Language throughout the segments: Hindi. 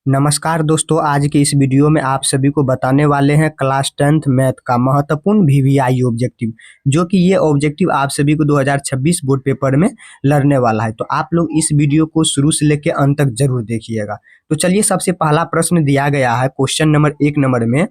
नमस्कार दोस्तों, आज के इस वीडियो में आप सभी को बताने वाले हैं क्लास 10th मैथ का महत्वपूर्ण वीवीआई ऑब्जेक्टिव, जो कि ये ऑब्जेक्टिव आप सभी को 2026 बोर्ड पेपर में लड़ने वाला है। तो आप लोग इस वीडियो को शुरू से लेकर अंत तक जरूर देखिएगा। तो चलिए, सबसे पहला प्रश्न दिया गया है क्वेश्चन नंबर 1 नंबर में,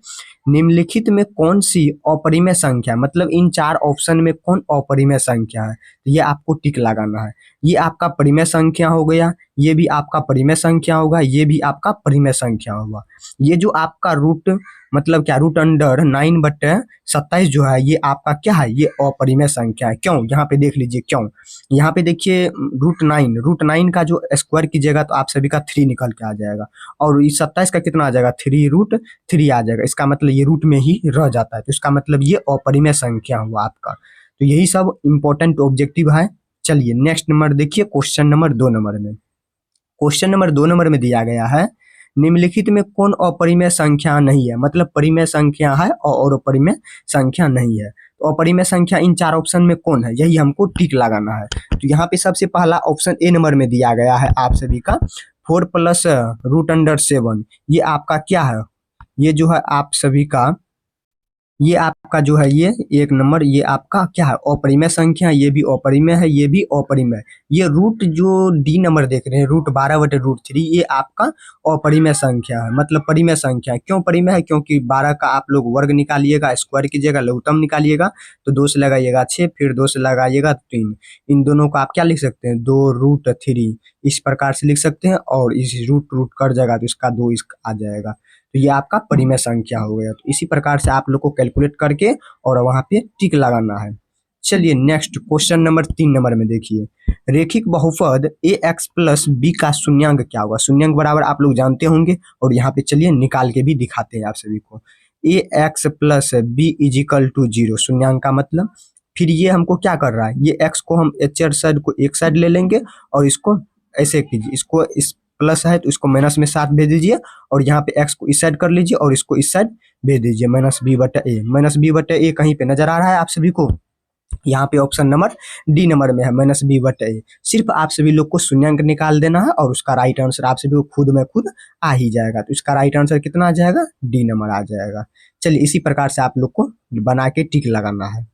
निम्नलिखित में कौन सी अपरिमेय संख्या, मतलब इन चार ऑप्शन में कौन अपरिमेय संख्या है, तो ये आपको टिक लगाना है। ये आपका परिमेय संख्या हो गया, ये भी आपका परिमेय संख्या होगा, ये भी आपका परिमेय संख्या होगा। ये जो आपका रूट, मतलब क्या, रूट अंडर 9/27 जो है, ये आपका क्या है, ये अपरिमेय संख्या है। क्यों? यहाँ पे देख लीजिए क्यों। यहाँ पे देखिए रूट नाइन का जो स्क्वायर कीजिएगा तो आप सभी का 3 निकल के आ जाएगा, और इस 27 का कितना आ जाएगा, 3√3 आ जाएगा। इसका मतलब ये रूट में ही रह जाता है, तो इसका मतलब ये अपरिमेय संख्या हुआ आपका। तो यही सब इंपॉर्टेंट ऑब्जेक्टिव है। चलिए नेक्स्ट नंबर देखिए, क्वेश्चन नंबर 2 नंबर में। क्वेश्चन नंबर 2 नंबर में दिया गया है, निम्नलिखित में कौन अपरिमेय संख्या नहीं है, मतलब परिमेय संख्या है और अपरिमेय संख्या नहीं है। तो अपरिमेय संख्या इन चार ऑप्शन में कौन है, यही हमको टिक लगाना है। तो यहाँ पे सबसे पहला ऑप्शन ए नंबर में दिया गया है आप सभी का, 4+√7। ये आपका क्या है, ये जो है आप सभी का, ये आपका जो है, ये एक नंबर, ये आपका क्या है, अपरिमेय संख्या। ये भी अपरिमेय है, ये भी अपरिमेय। ये रूट जो डी नंबर देख रहे हैं, √12/√3, ये आपका अपरिमेय संख्या है, मतलब परिमेय संख्या है। क्यों परिमेय है? क्योंकि 12 का आप लोग वर्ग निकालिएगा, स्क्वायर कीजिएगा, लघुत्तम निकालिएगा तो 2 से लगाइएगा 6, फिर 2 से लगाइएगा 3। इन दोनों को आप क्या लिख सकते हैं, 2√3 इस प्रकार से लिख सकते हैं, और इस रूट रूट कट जाएगा तो इसका 2 आ जाएगा। तो ये आपका परिमेय संख्या हो गया। तो इसी प्रकार से आप लोग को कैलकुलेट करके और वहां पे टिक लगाना है। चलिए नेक्स्ट क्वेश्चन नंबर 3 नंबर में देखिए, रेखिक बहुपद ax+b का शून्यांक क्या होगा। शून्यांक बराबर आप लोग जानते होंगे, और यहाँ पे चलिए निकाल के भी दिखाते हैं आप सभी को। ax+b = 0, शून्यांक का मतलब। फिर ये हमको क्या कर रहा है, ये x को हम एचर साइड को एक साइड ले लेंगे, और इसको ऐसे कीजिए, इसको इस प्लस है तो इसको माइनस में 7 भेज दीजिए, और यहाँ पे x को इस साइड कर लीजिए और इसको इस साइड भेज दीजिए, -b/a। -b/a कहीं पे नजर आ रहा है आप सभी को? यहाँ पे ऑप्शन नंबर डी नंबर में है -b/a। सिर्फ आप सभी लोग को शून्यांक निकाल देना है, और उसका राइट आंसर आप सभी को खुद में खुद आ ही जाएगा। तो इसका राइट आंसर कितना आ जाएगा, डी नंबर आ जाएगा। चलिए इसी प्रकार से आप लोग को बना के टिक लगाना है।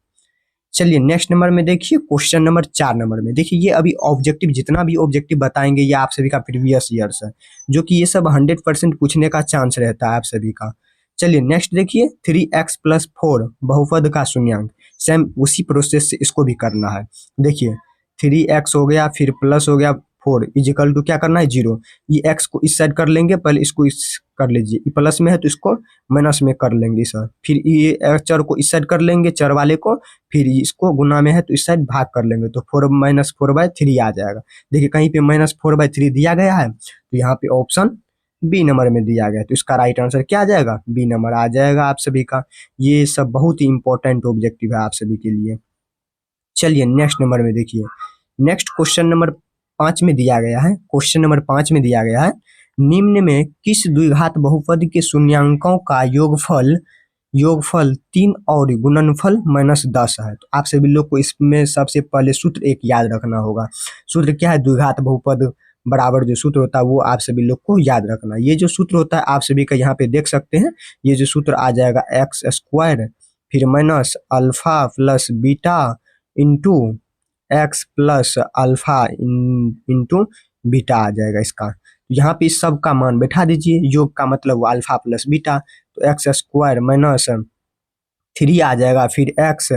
चलिए नेक्स्ट नंबर में देखिए, क्वेश्चन नंबर 4 नंबर में देखिए, ये अभी ऑब्जेक्टिव, जितना भी ऑब्जेक्टिव बताएंगे ये आप सभी का प्रीवियस ईयर्स है, जो कि ये सब 100% पूछने का चांस रहता है आप सभी का। चलिए नेक्स्ट देखिए, 3x+4 बहुपद का शून्यांक। सेम उसी प्रोसेस से इसको भी करना है। देखिए 3x हो गया, फिर प्लस हो गया 4 इजिकल टू क्या करना है, 0। ये x को इस साइड कर लेंगे, पहले इसको इस कर लीजिए, ये प्लस में है तो इसको माइनस में कर लेंगे सर। फिर ये चर को इस साइड कर लेंगे, चर वाले को, फिर इसको गुना में है तो इस साइड भाग कर लेंगे, तो 4 - 4/3 आ जाएगा। देखिए कहीं पे -4/3 दिया गया है, तो यहाँ पे ऑप्शन बी नंबर में दिया गया है, तो इसका राइट आंसर क्या आ जाएगा, बी नंबर आ जाएगा आप सभी का। ये सब बहुत ही इंपॉर्टेंट ऑब्जेक्टिव है आप सभी के लिए। चलिए नेक्स्ट नंबर में देखिए, नेक्स्ट क्वेश्चन नंबर 5 में दिया गया है। क्वेश्चन नंबर 5 में दिया गया है, निम्न में किस द्विघात बहुपद के शून्यांकों का योगफल योगफल 3 और गुणनफल -10 है। तो आप सभी लोग को इसमें सबसे पहले सूत्र एक याद रखना होगा। सूत्र क्या है, द्विघात बहुपद बराबर जो सूत्र होता है वो आप सभी लोग को याद रखना। ये जो सूत्र होता है आप सभी का यहाँ पे देख सकते हैं, ये जो सूत्र आ जाएगा x², फिर -α + beta into x plus alpha into beta आ जाएगा इसका। यहाँ पे इस सब का मान बैठा दीजिए, योग का मतलब अल्फा प्लस बीटा, तो x² - 3 आ जाएगा, फिर x,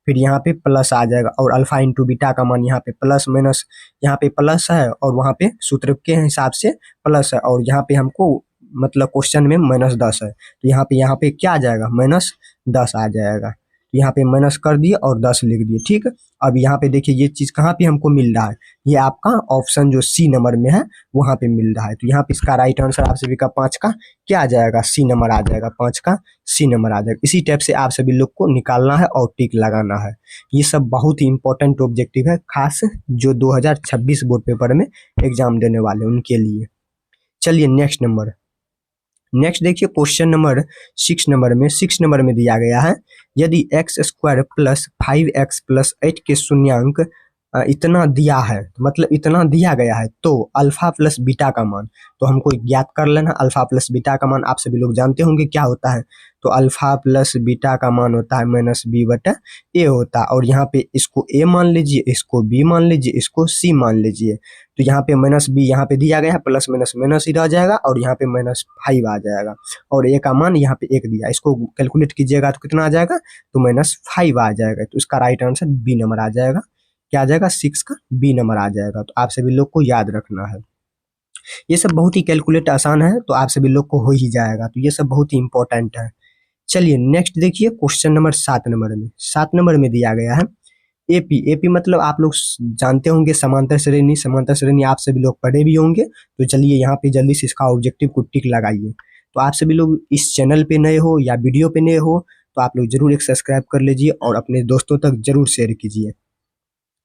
फिर यहाँ पे प्लस आ जाएगा, और अल्फा इंटू बीटा का मान यहाँ पे प्लस माइनस, यहाँ पे प्लस है और वहाँ पे सूत्र के हिसाब से प्लस है, और यहाँ पे हमको मतलब क्वेश्चन में -10 है, तो यहाँ पे क्या आ जाएगा, -10 आ जाएगा। तो यहाँ पे माइनस कर दिए और 10 लिख दिए, ठीक। अब यहाँ पे देखिए ये चीज़ कहाँ पे हमको मिल रहा है, ये आपका ऑप्शन जो सी नंबर में है वहाँ पे मिल रहा है। तो यहाँ पे इसका राइट आंसर आप सभी का 5 का क्या आ जाएगा, सी नंबर आ जाएगा, 5 का सी नंबर आ जाएगा। इसी टाइप से आप सभी लोग को निकालना है और टिक लगाना है। ये सब बहुत ही इंपॉर्टेंट ऑब्जेक्टिव है, खास जो 2026 बोर्ड पेपर में एग्जाम देने वाले उनके लिए। चलिए नेक्स्ट देखिए, क्वेश्चन नंबर 6 नंबर में दिया गया है, यदि x² + 5x + 8 के शून्यांक इतना दिया है, मतलब इतना दिया गया है, तो अल्फा प्लस बीटा का मान तो हमको ज्ञात कर लेना। अल्फा प्लस बीटा का मान आप सभी लोग जानते होंगे क्या होता है। तो अल्फा प्लस बीटा का मान होता है माइनस बी बटा ए होता है। और यहाँ पे इसको ए मान लीजिए, इसको बी मान लीजिए, इसको सी मान लीजिए। तो यहाँ पे माइनस बी यहाँ पे दिया गया है, प्लस माइनस माइनस ही रह जाएगा और यहाँ पे -5 आ जाएगा। और ए का मान यहाँ पे 1 दिया, इसको कैलकुलेट कीजिएगा तो कितना आ जाएगा, तो -5 आ जाएगा। तो इसका राइट आंसर बी नंबर आ जाएगा। क्या आ जाएगा, 6 का बी नंबर आ जाएगा। तो आप सभी लोग को याद रखना है। ये सब बहुत ही कैलकुलेट आसान है, तो आप सभी लोग को हो ही जाएगा। तो ये सब बहुत ही इंपॉर्टेंट है। चलिए नेक्स्ट देखिए क्वेश्चन नंबर 7 नंबर में। 7 नंबर में दिया गया है एपी। एपी मतलब आप लोग जानते होंगे समांतर श्रेणी। समांतर श्रेणी आप सभी लोग पढ़े भी होंगे। तो चलिए यहाँ पे जल्दी से इसका ऑब्जेक्टिव को टिक लगाइए। तो आप सभी लोग इस चैनल पे नए हो या वीडियो पे नए हो तो आप लोग जरूर एक सब्सक्राइब कर लीजिए और अपने दोस्तों तक जरूर शेयर कीजिए।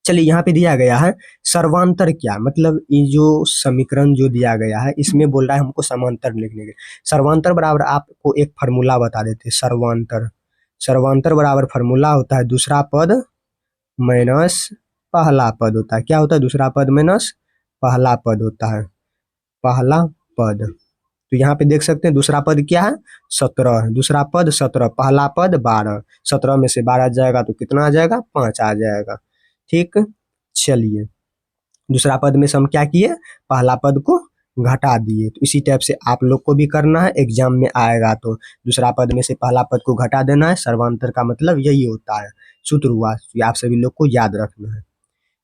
चलिए यहाँ पे दिया गया है सर्वांतर क्या, मतलब ये जो समीकरण जो दिया गया है इसमें बोल रहा है हमको समांतर लिखने के। सर्वांतर बराबर आपको एक फार्मूला बता देते हैं। सर्वांतर सर्वांतर बराबर फार्मूला होता है दूसरा पद माइनस पहला पद होता है। क्या होता है, दूसरा पद माइनस पहला पद होता है। पहला पद, तो यहाँ पे देख सकते हैं दूसरा पद क्या है, 17। दूसरा पद 17, पहला पद 12। 17 में से 12 जाएगा तो कितना आ जाएगा, 5 आ जाएगा। ठीक, चलिए दूसरा पद में से हम क्या किए, पहला पद को घटा दिए। तो इसी टाइप से आप लोग को भी करना है, एग्जाम में आएगा तो दूसरा पद में से पहला पद को घटा देना है। सर्वांतर का मतलब यही होता है, सूत्र हुआ। तो आप सभी लोग को याद रखना है।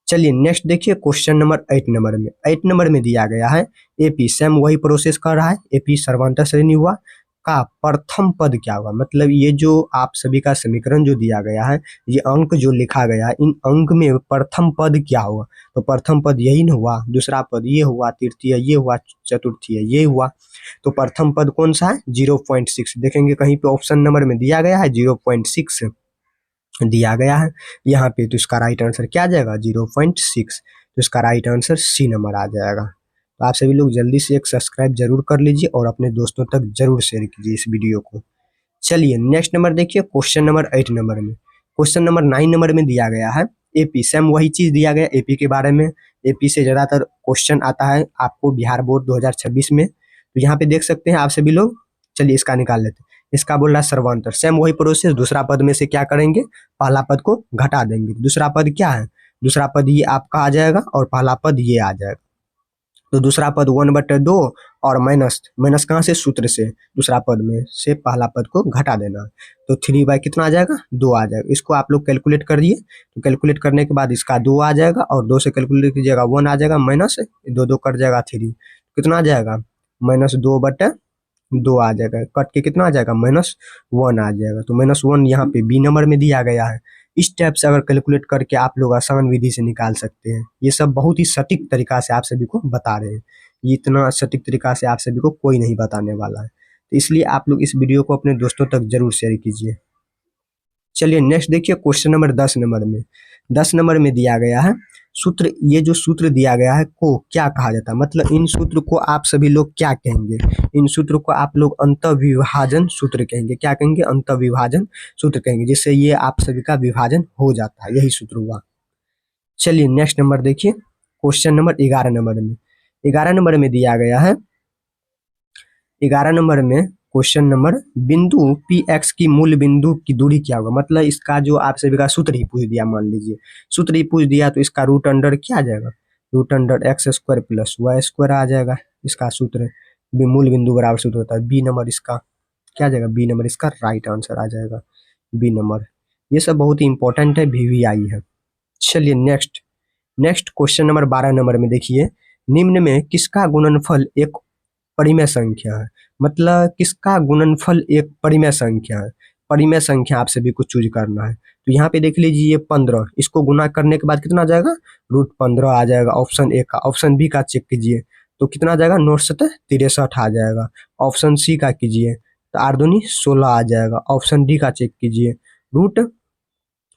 चलिए नेक्स्ट देखिए क्वेश्चन नंबर 8 नंबर में। 8 नंबर में दिया गया है एपी, सेम वही प्रोसेस कर रहा है। एपी सर्वांतर श्रेणी हुआ का प्रथम पद क्या होगा, मतलब ये जो आप सभी का समीकरण जो दिया गया है, ये अंक जो लिखा गया है, इन अंक में प्रथम पद क्या होगा। तो प्रथम पद यही न हुआ, दूसरा पद ये हुआ, तृतीय ये हुआ, चतुर्थीय ये हुआ। तो प्रथम पद कौन सा है, 0.6। देखेंगे कहीं पे ऑप्शन नंबर में दिया गया है 0.6 दिया गया है यहाँ पे। तो इसका राइट आंसर क्या आ जाएगा, 0.6। तो इसका राइट आंसर सी नंबर आ जाएगा। तो आप सभी लोग जल्दी से एक सब्सक्राइब जरूर कर लीजिए और अपने दोस्तों तक जरूर शेयर कीजिए इस वीडियो को। चलिए नेक्स्ट नंबर देखिए क्वेश्चन नंबर 8 नंबर में। क्वेश्चन नंबर 9 नंबर में दिया गया है एपी, सेम वही चीज दिया गया एपी के बारे में। एपी से ज्यादातर क्वेश्चन आता है आपको बिहार बोर्ड 2026 में। तो यहाँ पे देख सकते हैं आप सभी लोग। चलिए इसका निकाल लेते हैं। इसका बोल रहा है सर्वांतर, सेम वही प्रोसेस। दूसरा पद में से क्या करेंगे, पहला पद को घटा देंगे। दूसरा पद क्या है, दूसरा पद ये आपका आ जाएगा और पहला पद ये आ जाएगा। तो दूसरा पद 1/2 और माइनस माइनस कहाँ से, सूत्र से। दूसरा पद में से पहला पद को घटा देना। तो 3 कितना आ जाएगा, 2 आ जाएगा। इसको आप लोग कैलकुलेट करिए। तो कैलकुलेट करने के बाद इसका 2 आ जाएगा और 2 से कैलकुलेट कीजिएगा 1 आ जाएगा, माइनस 2 कट जाएगा 3, कितना आ जाएगा, -2/2 आ जाएगा। कट के कितना आ जाएगा, -1 आ जाएगा। तो -1 यहाँ पे बी नंबर में दिया गया है। इस टाइप से अगर कैलकुलेट करके आप लोग आसान विधि से निकाल सकते हैं। ये सब बहुत ही सटीक तरीका से आप सभी को बता रहे हैं। ये इतना सटीक तरीका से आप सभी को कोई नहीं बताने वाला है। तो इसलिए आप लोग इस वीडियो को अपने दोस्तों तक जरूर शेयर कीजिए। चलिए नेक्स्ट देखिए क्वेश्चन नंबर 10 नंबर में। 10 नंबर में दिया गया है सूत्र। ये जो सूत्र दिया गया है को क्या कहा जाता है, मतलब इन सूत्र को आप सभी लोग क्या कहेंगे। इन सूत्र को आप लोग अंतःविभाजन सूत्र कहेंगे। क्या कहेंगे, अंतःविभाजन सूत्र कहेंगे, जिससे ये आप सभी का विभाजन हो जाता है, यही सूत्र हुआ। चलिए नेक्स्ट नंबर देखिए क्वेश्चन नंबर 11 नंबर में। 11 नंबर में दिया गया है 11 नंबर में क्वेश्चन नंबर, बिंदु पी एक्स की मूल बिंदु की दूरी क्या होगा, मतलब इसका जो आप सभी का सूत्र ही पूछ दिया। मान लीजिए सूत्र ही पूछ दिया तो इसका रूट अंडर क्या आ जाएगा, root under x² plus y² आ जाएगा। इसका सूत्र मूल बिंदु बराबर सूत्र होता है। बी नंबर इसका क्या आ जाएगा, बी नंबर इसका राइट आंसर आ जाएगा, बी नंबर। ये सब बहुत ही इंपॉर्टेंट है, VVI है। चलिए नेक्स्ट क्वेश्चन नंबर 12 नंबर में देखिए, निम्न में किसका गुणनफल एक परिमेय संख्या है, मतलब किसका गुणनफल एक परिमेय संख्या है। परिमेय संख्या आप सभी को चूज करना है। तो यहाँ पे देख लीजिए ये 15, इसको गुना करने के बाद कितना आ जाएगा, √15 आ जाएगा। ऑप्शन ए का, ऑप्शन बी का चेक कीजिए तो कितना आ जाएगा, 963 आ जाएगा। ऑप्शन सी का कीजिए तो 8 दूनी 16 आ जाएगा। ऑप्शन डी का चेक कीजिए, रूट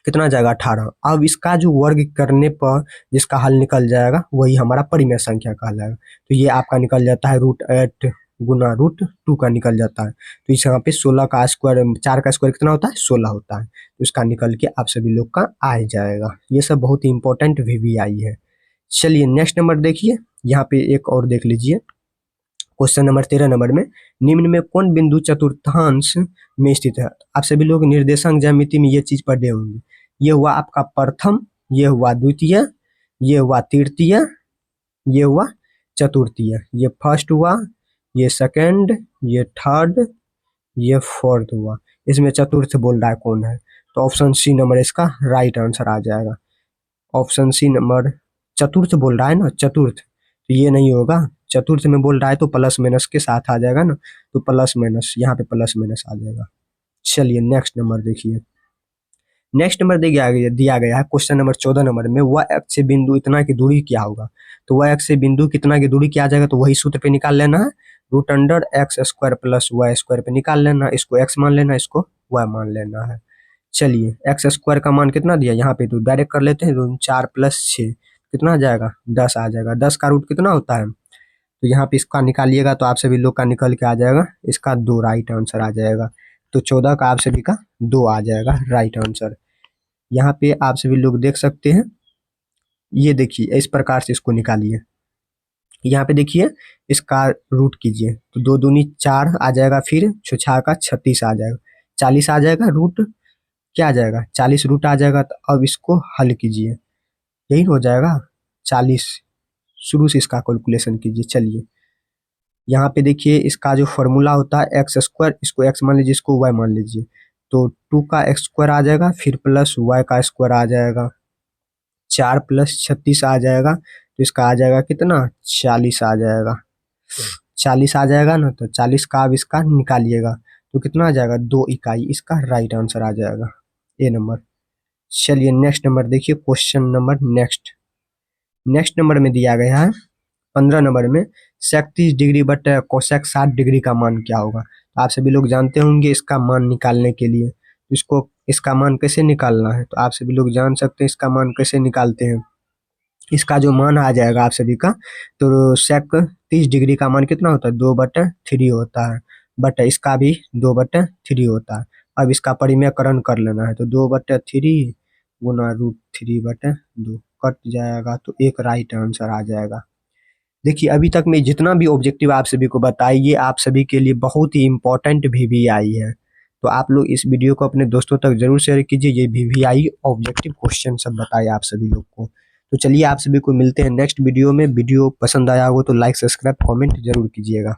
कितना जाएगा, 18। अब इसका जो वर्ग करने पर जिसका हल निकल जाएगा वही हमारा परिमेय संख्या कहलाएगा। तो ये आपका निकल जाता है √8 गुना रूट 2 का निकल जाता है। तो इस यहाँ पे 16 का स्क्वायर, 4 का स्क्वायर कितना होता है, 16 होता है। तो इसका निकल के आप सभी लोग का आ जाएगा। ये सब बहुत ही इंपॉर्टेंट वीवीआई है। चलिए नेक्स्ट नंबर देखिए, यहाँ पे एक और देख लीजिए। क्वेश्चन नंबर 13 नंबर में, निम्न में कौन बिंदु चतुर्थांश में स्थित है। आप सभी लोग निर्देशांक ज्यामिति में ये चीज पढ़े होंगे। ये हुआ आपका प्रथम, ये हुआ द्वितीय, ये हुआ तृतीय, ये हुआ चतुर्थीय। ये फर्स्ट हुआ, ये सेकंड, ये थर्ड, ये फोर्थ हुआ। इसमें चतुर्थ बोल रहा है कौन है, तो ऑप्शन सी नंबर इसका राइट आंसर आ जाएगा। ऑप्शन सी नंबर, चतुर्थ बोल रहा है ना, चतुर्थ, तो ये नहीं होगा। चतुर्थ में बोल रहा है तो प्लस माइनस के साथ आ जाएगा ना, तो प्लस माइनस, यहाँ पे प्लस माइनस आ जाएगा। चलिए नेक्स्ट नंबर देखिए। नेक्स्ट नंबर दिया गया है क्वेश्चन नंबर 14 नंबर में, वह एक्स से बिंदु इतना की दूरी क्या होगा। तो वह एक्स से बिंदु कितना की दूरी क्या आ जाएगा, तो वही सूत्र पे निकाल लेना है, root under x square plus y square पे निकाल लेना। इसको एक्स मान लेना, इसको वाई मान लेना है। चलिए एक्स स्क्वायर का मान कितना दिया यहाँ पे, तो डायरेक्ट कर लेते हैं। तो 4 + 6 कितना आ जाएगा, 10 आ जाएगा। 10 का रूट कितना होता है, तो यहाँ पे इसका निकालिएगा तो आप सभी लोग का निकल के आ जाएगा, इसका 2 राइट आंसर आ जाएगा। तो 14 का आप सभी का 2 आ जाएगा राइट आंसर। यहाँ पे आप सभी लोग देख सकते हैं, ये देखिए इस प्रकार से इसको निकालिए। यहाँ पे देखिए इसका रूट कीजिए, तो 2 दूनी 4 आ जाएगा, फिर 6 का 36 आ जाएगा, 40 आ जाएगा। रूट क्या आ जाएगा, 40 रूट आ जाएगा। तो अब इसको हल कीजिए, यही हो जाएगा 40। शुरू से इसका कैलकुलेशन कीजिए। चलिए यहाँ पे देखिए इसका जो फॉर्मूला होता है एक्स स्क्वायर, इसको एक्स मान लीजिए, इसको वाई मान लीजिए। तो 2 का एक्स स्क्वायर आ जाएगा, फिर प्लस वाई का स्क्वायर आ जाएगा, 4 + 36 आ जाएगा। तो इसका आ जाएगा कितना, 40 आ जाएगा। 40 आ जाएगा ना, तो 40 का अब इसका निकालिएगा, तो कितना आ जाएगा, 2 इकाई। इसका राइट आंसर आ जाएगा ए नंबर। चलिए नेक्स्ट नंबर देखिए, क्वेश्चन नंबर नेक्स्ट नंबर में दिया गया है 15 नंबर में, सेक 30 डिग्री बट कोसेक 60 डिग्री का मान क्या होगा। तो आप सभी लोग जानते होंगे इसका मान निकालने के लिए, इसको इसका मान कैसे निकालना है, तो आप सभी लोग जान सकते हैं इसका मान कैसे निकालते हैं। इसका जो मान आ जाएगा आप सभी का, तो सेक 30 डिग्री का मान कितना होता है, 2/3 होता है, बट इसका भी 2/3 होता है। अब इसका परिमेयकरण कर लेना है, तो 2/3 गुना √3/2 कट जाएगा, तो एक राइट आंसर आ जाएगा। देखिए अभी तक मैं जितना भी ऑब्जेक्टिव आप सभी को बताई, ये आप सभी के लिए बहुत ही इंपॉर्टेंट वीवीआई है। तो आप लोग इस वीडियो को अपने दोस्तों तक जरूर शेयर कीजिए। ये वीवीआई ऑब्जेक्टिव क्वेश्चन सब बताए आप सभी लोग को। तो चलिए आप सभी को मिलते हैं नेक्स्ट वीडियो में। वीडियो पसंद आया हो तो लाइक, सब्सक्राइब, कमेंट जरूर कीजिएगा।